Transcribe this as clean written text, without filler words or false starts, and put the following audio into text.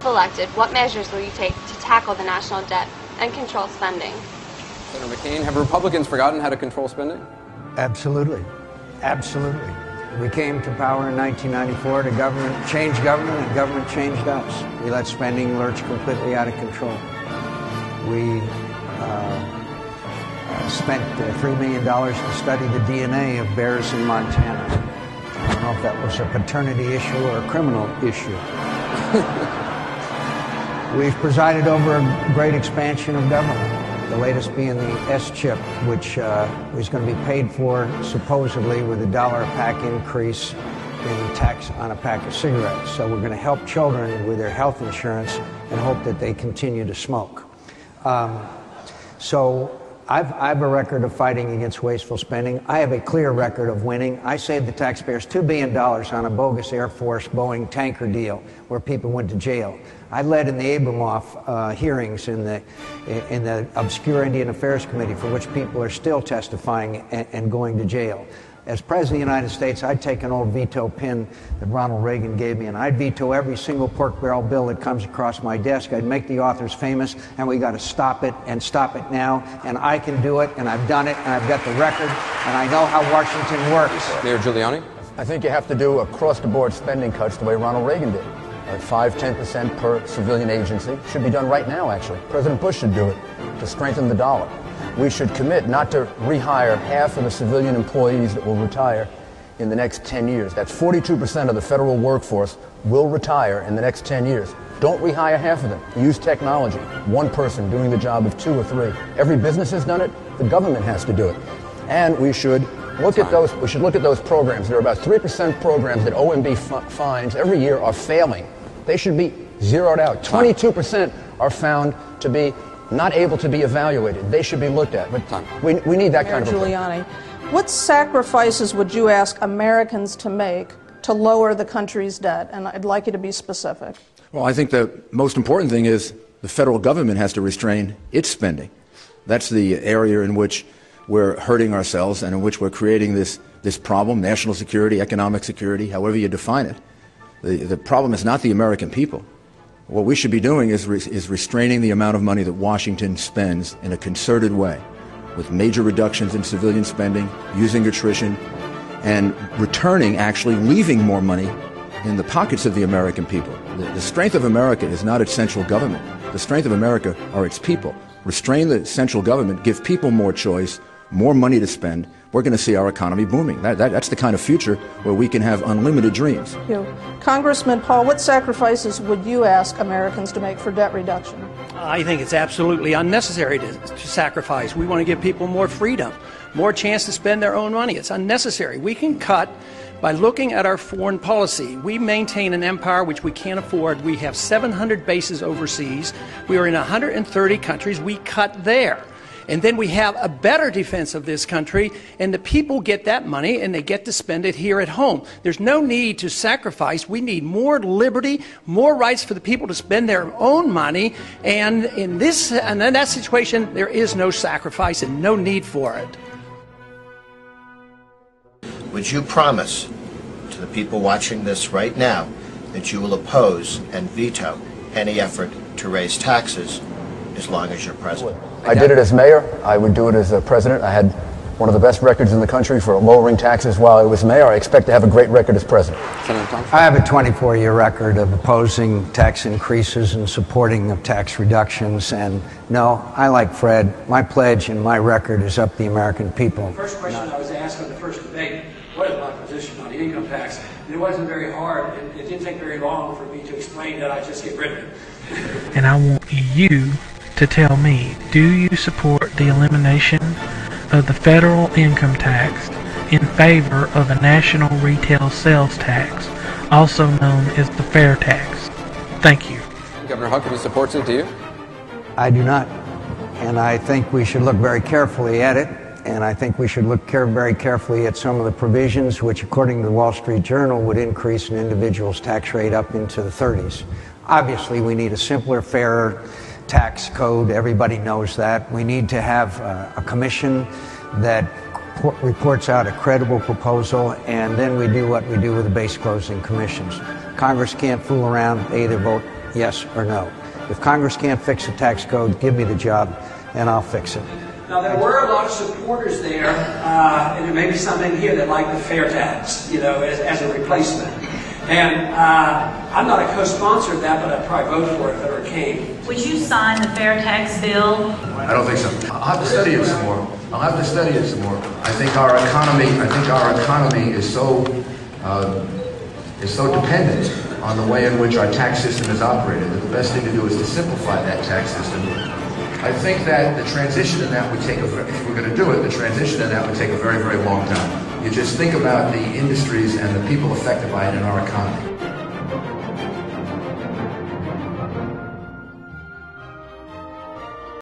If elected, what measures will you take to tackle the national debt and control spending? Senator McCain, have Republicans forgotten how to control spending? Absolutely. Absolutely. We came to power in 1994 to change government, and government changed us. We let spending lurch completely out of control. We spent $3 million to study the DNA of bears in Montana. I don't know if that was a paternity issue or a criminal issue. We've presided over a great expansion of government, the latest being the S-chip, which is going to be paid for supposedly with a $1 a pack increase in tax on a pack of cigarettes. So we're going to help children with their health insurance and hope that they continue to smoke. So I have a record of fighting against wasteful spending. I have a clear record of winning. I saved the taxpayers $2 billion on a bogus Air Force Boeing tanker deal where people went to jail. I led in the Abramoff hearings in the Obscure Indian Affairs Committee, for which people are still testifying and going to jail. As President of the United States, I'd take an old veto pin that Ronald Reagan gave me, and I'd veto every single pork barrel bill that comes across my desk. I'd make the authors famous, and we got to stop it, and stop it now. And I can do it, and I've done it, and I've got the record, and I know how Washington works. Mayor Giuliani? I think you have to do across-the-board spending cuts the way Ronald Reagan did. 5-10% per civilian agency. Should be done right now, actually. President Bush should do it to strengthen the dollar. We should commit not to rehire half of the civilian employees that will retire in the next 10 years. That's 42% of the federal workforce will retire in the next 10 years. Don't rehire half of them. Use technology. One person doing the job of 2 or 3. Every business has done it. The government has to do it. And we should look at those. We should look at those programs. There are about 3% programs that OMB finds every year are failing. They should be zeroed out. 22% are found to be not able to be evaluated. They should be looked at. But we need that kind of Giuliani, what sacrifices would you ask Americans to make to lower the country's debt? And I'd like you to be specific. Well, I think the most important thing is the federal government has to restrain its spending. That's the area in which we're hurting ourselves and in which we're creating this problem, national security, economic security, however you define it. The problem is not the American people. What we should be doing is restraining the amount of money that Washington spends in a concerted way, with major reductions in civilian spending, using attrition, and returning, actually leaving more money in the pockets of the American people. The strength of America is not its central government. The strength of America are its people. Restrain the central government, give people more choice, more money to spend. We're going to see our economy booming. That's the kind of future where we can have unlimited dreams. Thank you. Congressman Paul, what sacrifices would you ask Americans to make for debt reduction? I think it's absolutely unnecessary to sacrifice. We want to give people more freedom, more chance to spend their own money. It's unnecessary. We can cut by looking at our foreign policy. We maintain an empire which we can't afford. We have 700 bases overseas. We are in 130 countries. We cut there. And then we have a better defense of this country, and the people get that money and they get to spend it here at home. There's no need to sacrifice. We need more liberty, more rights for the people to spend their own money. And in that situation, there is no sacrifice and no need for it. Would you promise to the people watching this right now that you will oppose and veto any effort to raise taxes as long as you're president? I did it as mayor. I would do it as president. I had one of the best records in the country for lowering taxes while I was mayor. I expect to have a great record as president. I have a 24-year record of opposing tax increases and supporting of tax reductions. And no, I like Fred. My pledge and my record is up the American people. The first question I was asked in the first debate, what is my position on the income tax? And it wasn't very hard. It didn't take very long for me to explain that I just get rid of it. And I want you to tell me, do you support the elimination of the federal income tax in favor of a national retail sales tax, also known as the fair tax? Thank you. Governor Huckabee supports it, do you? I do not. And I think we should look very carefully at it. And I think we should look very carefully at some of the provisions which, according to the Wall Street Journal, would increase an individual's tax rate up into the 30s. Obviously, we need a simpler, fairer tax code. Everybody knows that. We need to have a commission that reports out a credible proposal, and then we do what we do with the base closing commissions. Congress can't fool around. They either vote yes or no. If Congress can't fix the tax code, give me the job and I'll fix it. Now, there were a lot of supporters there, and there may be some in here that like the fair tax, as a replacement. And I'm not a co-sponsor of that, but I'd probably vote for it if it ever came. Would you sign the fair tax bill? I don't think so. I'll have to study it some more. I think our economy is so dependent on the way in which our tax system is operated that the best thing to do is to simplify that tax system. I think that the transition in that would take if we're going to do it, the transition in that would take a very, very long time. You just think about the industries and the people affected by it in our economy.